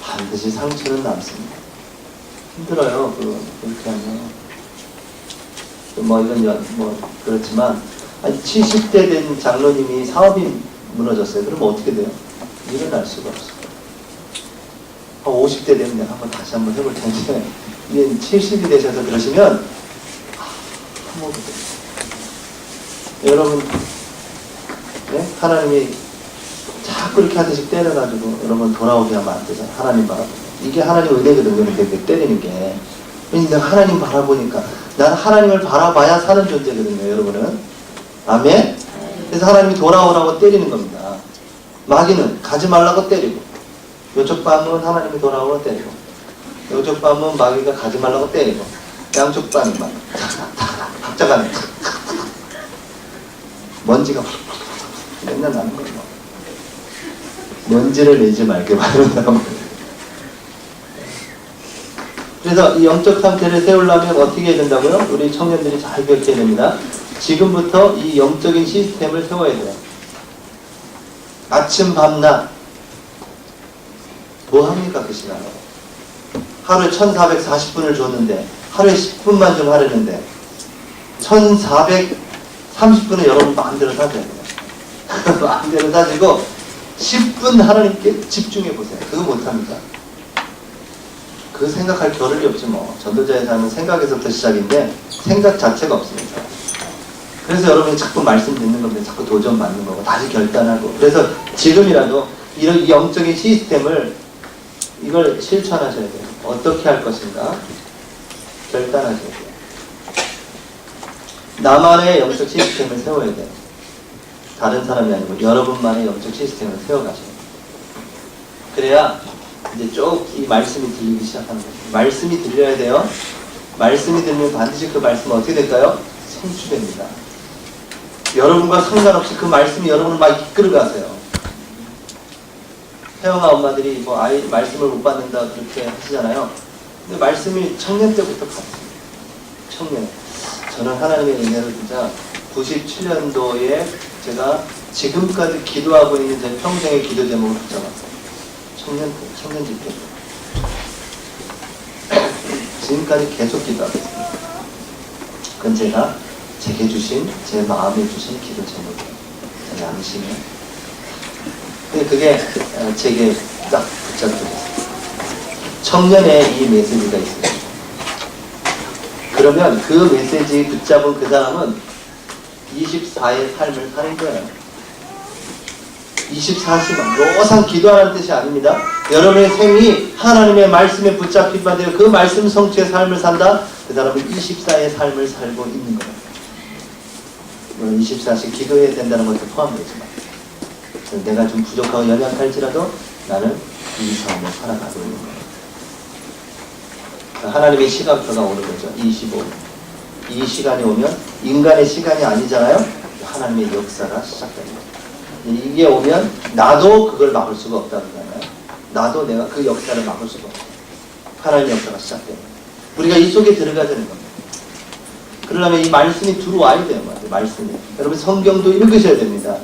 반드시 상처는 남습니다. 힘들어요. 그렇게 하면. 그렇지만, 70대 된 장로님이 사업이 무너졌어요. 그럼 어떻게 돼요? 일어날 수가 없어요. 50대 되면 내가 다시 한번 해볼 텐데, 이제 70이 되셔서 그러시면, 한번 여러분, 네? 하나님이 자꾸 이렇게 하듯이 때려가지고 여러분 돌아오게 하면 안 되잖아. 하나님 바라보고. 이게 하나님 은혜거든요. 이렇게 때리는 게. 내가 하나님 바라보니까 나는 하나님을 바라봐야 사는 존재거든요. 여러분은. 아멘? 그래서 하나님이 돌아오라고 때리는 겁니다. 마귀는 가지 말라고 때리고 요쪽 밤은 하나님이 돌아오라고 때리고 요쪽 밤은 마귀가 가지 말라고 때리고 양쪽 밤은 막 각자가 먼지가 맨날 나는 거예요. 먼지를 내지 말게 말한다고. 그래서 이 영적 상태를 세우려면 어떻게 해야 된다고요? 우리 청년들이 잘 기억해야 됩니다. 지금부터 이 영적인 시스템을 세워야 돼요. 아침, 밤, 낮. 뭐 합니까, 그 시간에? 하루에 1440분을 줬는데, 하루에 10분만 좀 하려는데, 1430분을 여러분 마음대로 사셔야 돼요. 마음대로 사시고, 10분 하나님께 집중해 보세요. 그거 못합니까? 그 생각할 겨를이 없지 뭐. 전도자의 삶은 생각에서부터 시작인데 생각 자체가 없습니다. 그래서 여러분이 자꾸 말씀 듣는 겁니다. 자꾸 도전 맞는 거고 다시 결단하고. 그래서 지금이라도 이런 영적인 시스템을 이걸 실천하셔야 돼요. 어떻게 할 것인가 결단하셔야 돼요. 나만의 영적 시스템을 세워야 돼요. 다른 사람이 아니고 여러분만의 영적 시스템을 세워가셔야 돼요. 그래야 이제 쭉 이 말씀이 들리기 시작하는 거예요. 말씀이 들려야 돼요. 말씀이 들리면 반드시 그 말씀은 어떻게 될까요? 성취됩니다. 여러분과 상관없이 그 말씀이 여러분을 막 이끌어가세요. 태영아 엄마들이 뭐 아이 말씀을 못 받는다 그렇게 하시잖아요. 근데 말씀이 청년 때부터 받습니다. 청년. 저는 하나님의 은혜를 진짜 97년도에 제가 지금까지 기도하고 있는 제 평생의 기도 제목을 붙잡았어요. 청년 집회. 지금까지 계속 기도하고 있습니다. 그건 제게 주신, 제 마음에 주신 기도 제목이에요. 제 양심에. 근데 그게 제게 딱 붙잡혀 있어요. 청년의 이 메시지가 있어요. 그러면 그 메시지 붙잡은 그 사람은 24의 삶을 사는 거예요. 24시간. 노상 기도하라는 뜻이 아닙니다. 여러분의 생이 하나님의 말씀에 붙잡힌 바 되어 그 말씀 성취의 삶을 산다. 그 사람은 24의 삶을 살고 있는 거예요. 물론 24시 기도해야 된다는 것도 포함되지만 내가 좀 부족하고 연약할지라도 나는 이 삶을 살아가고 있는 거예요. 하나님의 시간표가 오는 거죠. 25년. 이 시간이 오면 인간의 시간이 아니잖아요. 하나님의 역사가 시작됩니다. 이게 오면 나도 그걸 막을 수가 없다는 거잖아요. 나도 내가 그 역사를 막을 수가 없어요. 하나님의 역사가 시작됩니다. 우리가 이 속에 들어가야 되는 겁니다. 그러려면 이 말씀이 들어와야 돼요. 말씀이. 여러분 성경도 읽으셔야 됩니다.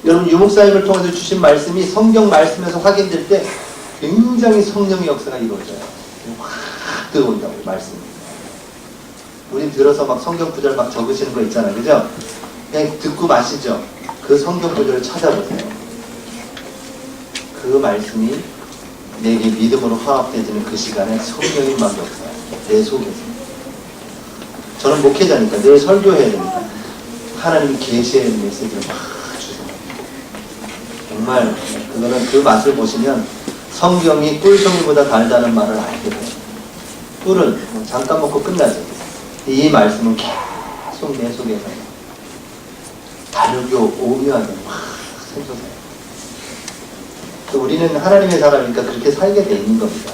여러분 유목사님을 통해서 주신 말씀이 성경 말씀에서 확인될 때 굉장히 성령의 역사가 이루어져요. 확 들어온다고 말씀이. 우리 들어서 막 성경 구절 막 적으시는 거 있잖아요. 그죠? 그냥 듣고 마시죠. 그 성경 구절을 찾아보세요. 그 말씀이 내게 믿음으로 화합되지는 그 시간에 성령이 막 역사해요. 내 속에서. 저는 목회자니까 늘 설교해야 되니까 하나님이 계시의 메시지를 막 주세요. 정말 그거는 그 맛을 보시면 성경이 꿀송이보다 달다는 말을 알게 돼요. 꿀은 잠깐 먹고 끝나죠. 이 말씀은 계속 내 속에서 다르고 오묘하게 막 생겨서요. 우리는 하나님의 사람이니까 그렇게 살게 돼 있는 겁니다.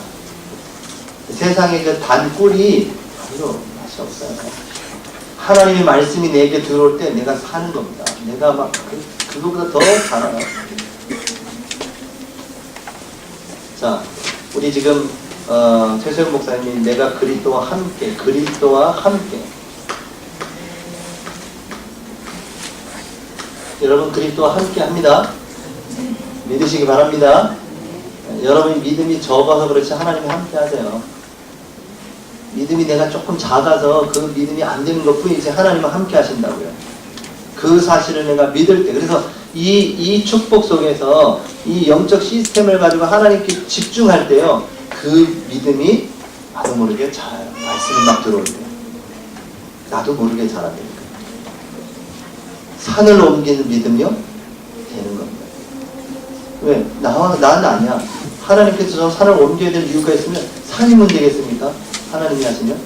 세상의 그 단 꿀이 별로 맛이 없어요. 하나님의 말씀이 내게 들어올 때 내가 사는 겁니다. 내가 막 그거보다 더 자라나요. 자, 우리 지금 최소영 목사님이 내가 그리스도와 함께 여러분 그리스도와 함께 합니다. 믿으시기 바랍니다. 여러분이 믿음이 적어서 그렇지 하나님이 함께 하세요. 믿음이 내가 조금 작아서 그 믿음이 안 되는 것 뿐이지 하나님은 함께 하신다고요. 그 사실을 내가 믿을 때, 그래서 이 축복 속에서 이 영적 시스템을 가지고 하나님께 집중할 때요, 그 믿음이 나도 모르게 자라요. 말씀이 막 들어올 때 나도 모르게 자라니까. 산을 옮기는 믿음이요 되는 겁니다. 왜? 나는 아니야. 하나님께서 저 산을 옮겨야 될 이유가 있으면 산이 문제겠습니까? 하나님이 하시면.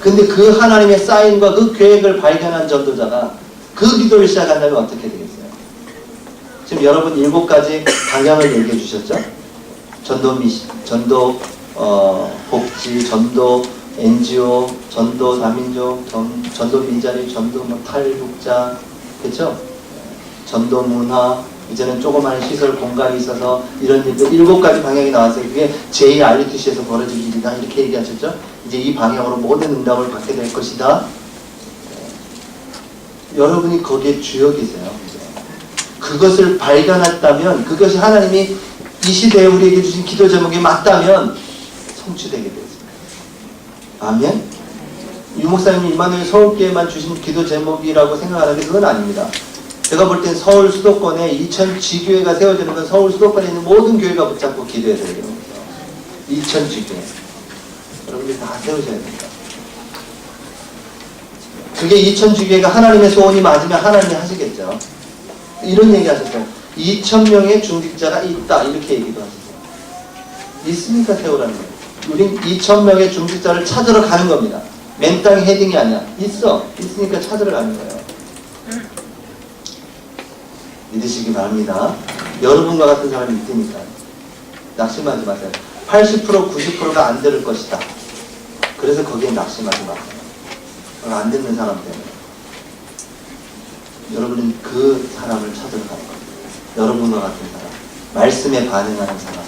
근데 그 하나님의 사인과 그 계획을 발견한 전도자가 그 기도를 시작한다면 어떻게 되겠어요? 지금 여러분 7가지 방향을 얘기해 주셨죠? 전도 복지, 전도 NGO, 전도 다민족, 전도 미자리, 전도 탈북자, 그렇죠? 전도 문화, 이제는 조그마한 시설 공간이 있어서 이런 일들 7가지 방향이 나왔어요. 그게 JRUTC에서 벌어질 일이다 이렇게 얘기하셨죠? 이제 이 방향으로 모든 응답을 받게 될 것이다. 여러분이 거기에 주역이세요. 그것을 발견했다면, 그것이 하나님이 이 시대에 우리에게 주신 기도 제목이 맞다면 성취되게 되었습니다. 아멘? 유목사님이 이만희 서울교회만 주신 기도 제목이라고 생각하는데 그건 아닙니다. 제가 볼 땐 서울 수도권에 2000지교회가 세워지는 건 서울 수도권에 있는 모든 교회가 붙잡고 기도해야 되는 겁니다. 2000지교회. 여러분들이 다 세우셔야 됩니다. 그게 2000지교회가 하나님의 소원이 맞으면 하나님이 하시겠죠. 이런 얘기 하셨어요. 2000명의 중직자가 있다. 이렇게 얘기도 하셨어요. 있으니까 세우라는 거예요. 우린 2000명의 중직자를 찾으러 가는 겁니다. 맨땅 헤딩이 아니야. 있으니까 찾으러 가는 거예요. 믿으시기 바랍니다. 여러분과 같은 사람이 있으니까 낙심하지 마세요. 80% 90%가 안 들을 것이다. 그래서 거기에 낙심하지 마세요. 안 듣는 사람 때문에. 여러분은 그 사람을 찾으러 가는 겁니다. 여러분과 같은 사람, 말씀에 반응하는 사람,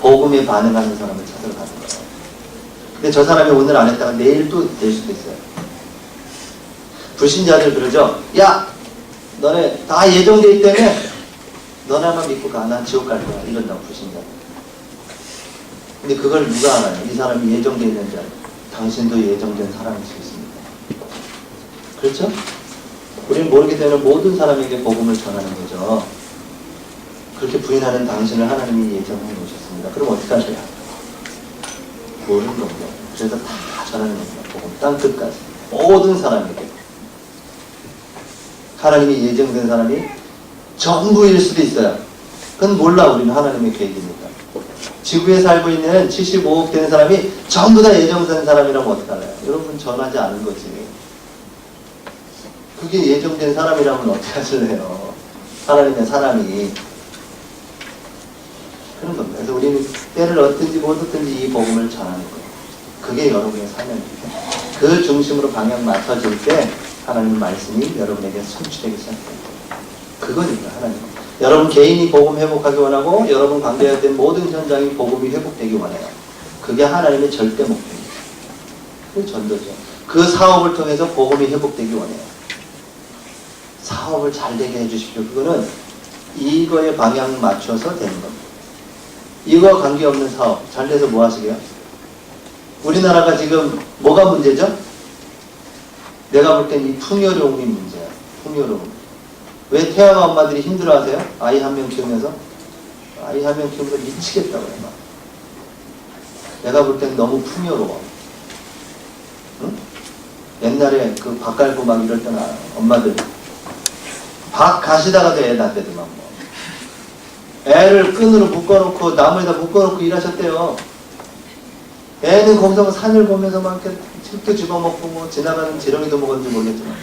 복음에 반응하는 사람을 찾으러 가는 거예요. 근데 저 사람이 오늘 안 했다가 내일 또 될 수도 있어요. 불신자들 그러죠. 야! 너네 다 예정돼 있기 때문에 너네만 믿고 가. 난 지옥 갈 거야. 이런다고 불신자. 근데 그걸 누가 알아요? 이 사람이 예정돼 있는지 알아요. 당신도 예정된 사람일 수 있습니다. 그렇죠? 우리는 모르기 때문에 모든 사람에게 복음을 전하는 거죠. 그렇게 부인하는 당신을 하나님이 예정해 놓으셨습니다. 그럼 어떻게 하세요? 모르는 겁니다. 그래서 다 전하는 겁니다. 복음 땅 끝까지 모든 사람에게. 하나님이 예정된 사람이 전부일 수도 있어요. 그건 몰라. 우리는 하나님의 계획이니까. 지구에 살고 있는 75억 되는 사람이 전부 다 예정된 사람이라면 어떡할래요? 여러분 전하지 않은 거지. 그게 예정된 사람이라면 어떻게 하실래요? 하나님의 사람이. 그런 겁니다. 그래서 우리는 때를 얻든지 못 얻든지 이 복음을 전하는 거예요. 그게 여러분의 사명입니다. 그 중심으로 방향 맞춰질 때 하나님 말씀이 여러분에게 성취되기 시작합니다. 그거니까 하나님. 여러분 개인이 복음 회복하기 원하고 여러분 관계해야 될 모든 현장이 복음이 회복되기 원해요. 그게 하나님의 절대 목표입니다. 그 전도죠. 그 사업을 통해서 복음이 회복되기 원해요. 사업을 잘 되게 해주십시오. 그거는 이거에 방향 맞춰서 되는 겁니다. 이거와 관계없는 사업 잘 돼서 뭐 하시게요? 우리나라가 지금 뭐가 문제죠? 내가 볼 땐 이 풍요로움이 문제야. 풍요로움. 왜 태아가 엄마들이 힘들어하세요? 아이 한 명 키우면서? 아이 한 명 키우면서 미치겠다고요. 막. 내가 볼 땐 너무 풍요로워. 응? 옛날에 그 밥 갈고 막 이럴 때는 엄마들 밥 가시다가도 애 낳대더만 뭐. 애를 끈으로 묶어놓고 나무에다 묶어놓고 일하셨대요. 애는 거기서 산을 보면서 막 이렇게 흙도 집어먹고 뭐 지나가는 지렁이도 먹었는지 모르겠지만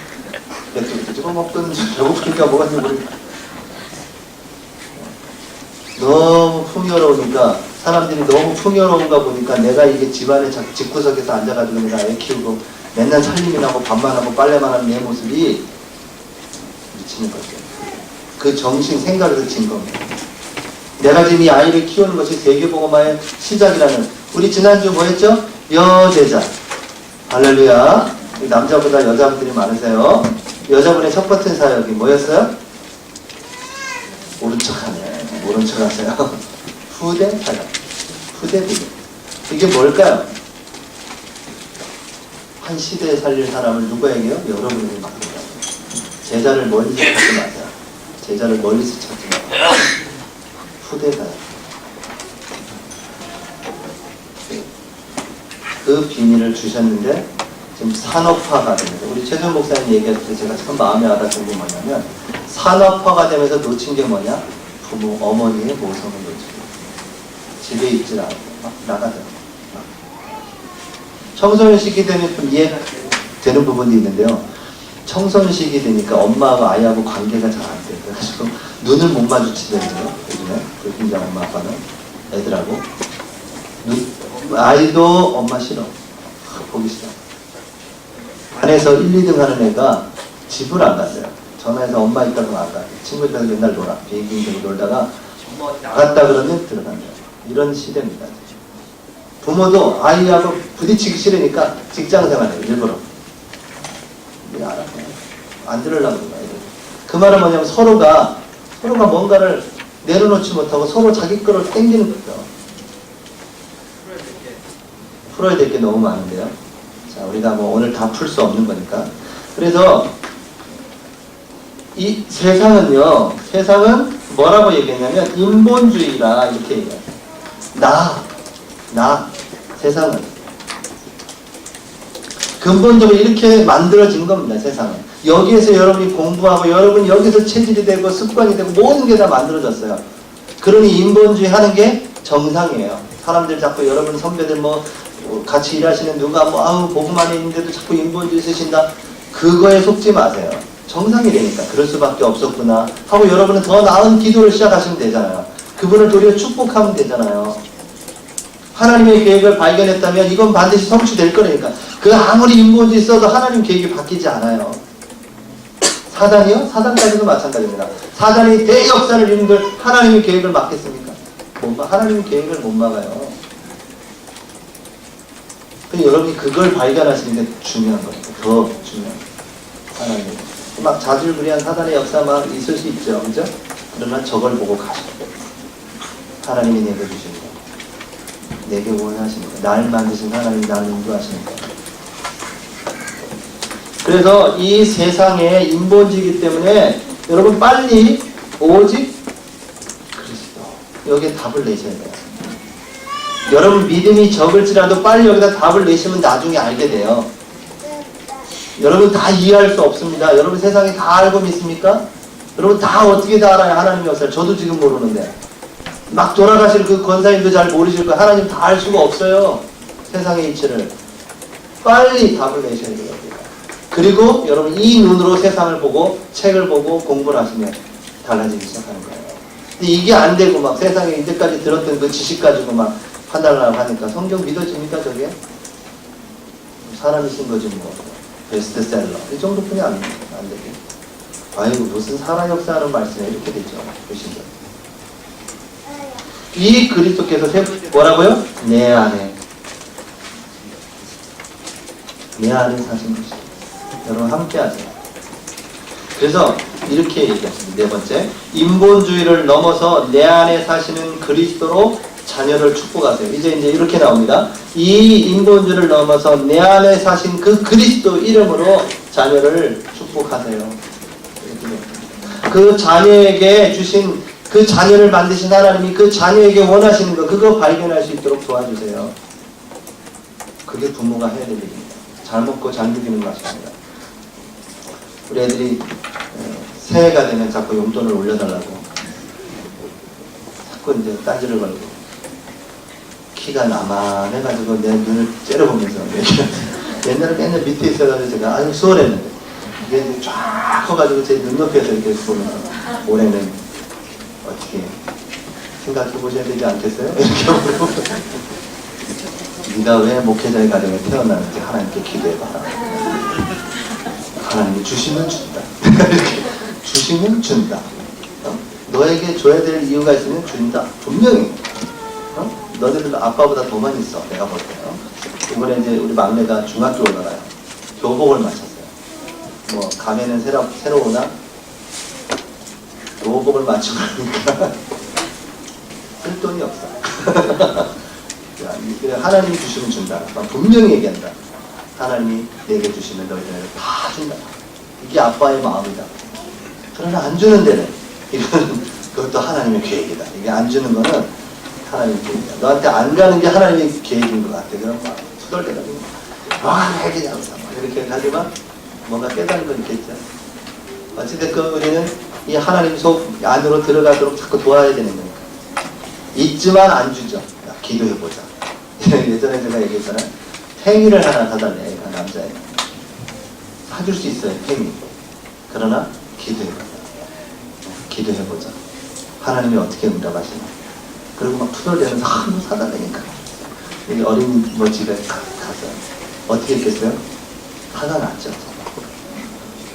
또 집어먹던 배고프니까 먹었는지 모르겠지만 너무 풍요로우니까 사람들이 너무 풍요로운가 보니까 내가 이게 집안에 집구석에서 앉아가지고 내가 애 키우고 맨날 살림이나 하고 밥만 하고 빨래만 하는 내 모습이 미치는 거죠. 그 정신 생각에서 진 겁니다. 내가 지금 이 아이를 키우는 것이 세계복음화의 시작이라는. 우리 지난주 뭐 했죠? 여제자. 할렐루야. 남자보다 여자분들이 많으세요. 여자분의 첫 번째 사역이 뭐였어요? 모른 척하네. 모른 척 하세요. 후대 사역. 후대 부분. 이게 뭘까요? 한 시대에 살릴 사람을 누구에게요? 여러분에게 맡깁니다. 제자를 멀리서 찾지 마세요. 제자를 멀리서 찾지 마세요. 후대가 그 비밀을 주셨는데 지금 산업화가 되면서 우리 최준 목사님 얘기할 때 제가 참 마음에 와닿던 게 뭐냐면 산업화가 되면서 놓친 게 뭐냐? 부모, 어머니의 모성을 놓치고 집에 있질 않고 막 나가더라고요. 청소년 시기 되면 좀 이해가 되는 부분도 있는데요. 청소년 시기 되니까 엄마하고 아이하고 관계가 잘 안 돼요. 그래가지고 눈을 못 마주치더라고요. 요즘에 불신자 엄마 아빠는 애들하고 아이도 엄마 싫어. 보기 싫어. 반에서 1, 2등 하는 애가 집을 안 갔어요. 전화해서 엄마 있다고 안 가. 친구들하고 맨날 놀아. 비행기 타고 놀다가 나갔다 그러면 들어간다. 이런 시대입니다. 부모도 아이하고 부딪히기 싫으니까 직장 생활해요. 일부러. 알아. 안 들으려고 그래요. 그 말은 뭐냐면 서로가 뭔가를 내려놓지 못하고 서로 자기 거를 땡기는 거죠. 풀어야 될 게 너무 많은데요. 자, 우리가 뭐 오늘 다 풀 수 없는 거니까. 그래서 이 세상은 뭐라고 얘기했냐면 인본주의라 이렇게 얘기해요. 세상은 근본적으로 이렇게 만들어진 겁니다. 세상은 여기에서 여러분이 공부하고 여러분 여기서 체질이 되고 습관이 되고 모든 게 다 만들어졌어요. 그러니 인본주의 하는 게 정상이에요. 사람들 자꾸 여러분 선배들 뭐 같이 일하시는 누가 뭐 복음 안에 있는데도 자꾸 인본주의 쓰신다. 그거에 속지 마세요. 정상이 되니까 그럴 수밖에 없었구나 하고 여러분은 더 나은 기도를 시작하시면 되잖아요. 그분을 도리어 축복하면 되잖아요. 하나님의 계획을 발견했다면 이건 반드시 성취될 거니까. 그 아무리 인본주의 써도 하나님 계획이 바뀌지 않아요. 사단이요? 사단까지도 마찬가지입니다. 사단이 대역사를 이룬들 하나님의 계획을 막겠습니까? 하나님의 계획을 못 막아요. 여러분이 그걸 발견하시는 게 중요한 거예요. 더 중요한 거예요. 하나님. 막 자질구레한 사단의 역사 막 있을 수 있죠. 그죠? 그러나 저걸 보고 가셔야 돼요. 하나님이 내게 주신 거. 내게 원하시는 거. 날 만드신 하나님이 나를 인도하시는 거. 그래서 이 세상에 인본주의이기 때문에 여러분 빨리 오직 그리스도. 여기에 답을 내셔야 돼요. 여러분 믿음이 적을지라도 빨리 여기다 답을 내시면 나중에 알게 돼요. 여러분 다 이해할 수 없습니다. 여러분 세상에 다 알고 믿습니까? 여러분 다 어떻게 다 알아요? 하나님 역사를. 저도 지금 모르는데. 막 돌아가실 그 권사님도 잘 모르실 거예요. 하나님 다 알 수가 없어요. 세상의 이치를. 빨리 답을 내셔야 돼요. 그리고 여러분 이 눈으로 세상을 보고 책을 보고 공부를 하시면 달라지기 시작하는 거예요. 근데 이게 안 되고 막 세상에 이때까지 들었던 그 지식 가지고 막 판단하려고 하니까 성경 믿어집니까 저게? 사람이 쓴 거지 뭐. 베스트셀러. 이 정도뿐이 안 되게. 아이고 무슨 살아 역사하는 말씀이 이렇게 되죠. 보시죠. 이 그리스도께서 뭐라고요? 내 안에 사신 것이죠. 여러분 함께 하세요. 그래서 이렇게 얘기했습니다. 네 번째, 인본주의를 넘어서 내 안에 사시는 그리스도로 자녀를 축복하세요. 이제 이렇게 나옵니다. 이 인본주의를 넘어서 내 안에 사신 그 그리스도 이름으로 자녀를 축복하세요. 그 자녀에게 주신 그 자녀를 만드신 하나님이 그 자녀에게 원하시는 거 그거 발견할 수 있도록 도와주세요. 그게 부모가 해야 될 일입니다. 잘 먹고 잘 누리는 것이 아니라. 우리 애들이 새해가 되면 자꾸 용돈을 올려달라고 자꾸 이제 딴지를 걸고 키가 나만해가지고 내 눈을 째려보면서 옛날에 맨날 밑에 있어가지고 제가 아주 수월했는데 이게 이제 쫙 커가지고 제 눈높이에서 이렇게 보면서 올해는 어떻게 생각해 보셔야 되지 않겠어요? 이렇게 물어보고 네가 왜 목회자의 가정에 태어나는지 하나님께 기도해봐라. 하나님이 주시면 준다. 주시면 준다. 너에게 줘야 될 이유가 있으면 준다. 분명히. 너희들은 아빠보다 더 많이 있어. 내가 볼 때. 이번에 이제 우리 막내가 중학교 올라가요. 교복을 마쳤어요. 뭐 가면은 새로 오나? 교복을 맞추고 그러니까 쓸 돈이 없어. 하나님이 주시면 준다. 분명히 얘기한다. 하나님이 내게 주시면 너희들에게 다 준다. 이게 아빠의 마음이다. 그러나 안 주는 데는 이건 그것도 하나님의 계획이다. 이게 안 주는 거는 하나님의 계획이다. 너한테 안 가는 게 하나님의 계획인 것 같아. 그럼 막 투덜대가지고 해기냐고 이렇게 하지만 뭔가 깨달은 건 있겠죠. 어찌됐건 우리는 이 하나님 속 안으로 들어가도록 자꾸 도와야 되는 거니까. 있지만 안 주죠. 야, 기도해보자. 예전에 제가 얘기했잖아요. 팽이를 하나 사달래. 애가 남자애. 사줄 수 있어요. 팽이. 그러나 기도해보자. 기도해보자. 하나님이 어떻게 응답하시나. 그리고 막 투덜대면서 뭐 사달라니까. 여기 어린 집에 가서 어떻게 했겠어요? 화가 났죠.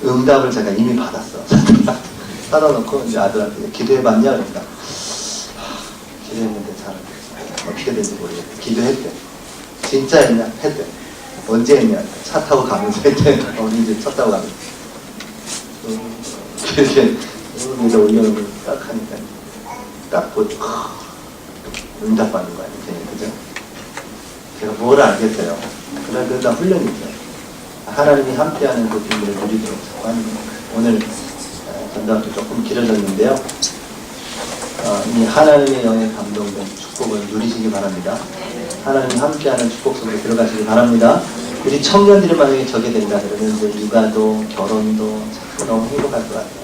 응답을 제가 이미 받았어. 사다 놓고 이제 아들한테 기도해봤냐? 그러니까 기도했는데 잘 어떻게 된지 모르겠대. 기도했대. 진짜 했냐? 했대. 언제 했냐? 차 타고 가면서 했대. 어린 집 차 타고 가면서. 이렇게 위에다 올려놓고 딱 하니까 딱 보고 응답받는 거야. 그죠? 제가 뭘 알겠어요. 그러나 그러다 훈련이죠. 하나님이 함께하는 그 비밀을 누리도록 자꾸 하는 거예요. 오늘 전달도 조금 길어졌는데요. 이 하나님의 영에 감동된 축복을 누리시기 바랍니다. 하나님이 함께하는 축복 속에 들어가시기 바랍니다. 우리 청년들이 만약에 저게 된다 그러면 이제 육아도 결혼도 참 너무 행복할 것 같아요.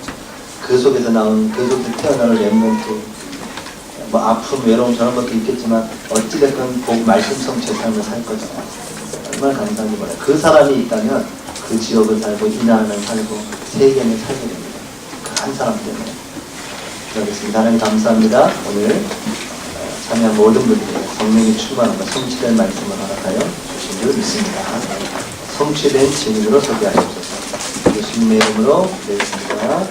그 속에서 나온 그 속에서 태어나는 랩몬트 뭐 아픔, 외로움 저런 것도 있겠지만 어찌됐건 복 말씀 성취의 삶을 살 거잖아요. 얼마나 감사한지 몰라요. 그 사람이 있다면 그 지역을 살고 이 나라를 살고 세계를 살게 됩니다. 그 한 사람 때문에. 그러겠습니다. 하나님 감사합니다. 오늘 참여한 모든 분들이 성령이 충만함과 성취된 말씀을 허락하여 주신 줄 믿습니다. 성취된 증인으로 소개하시옵소서. 예수님의 이름으로 기도했습니다.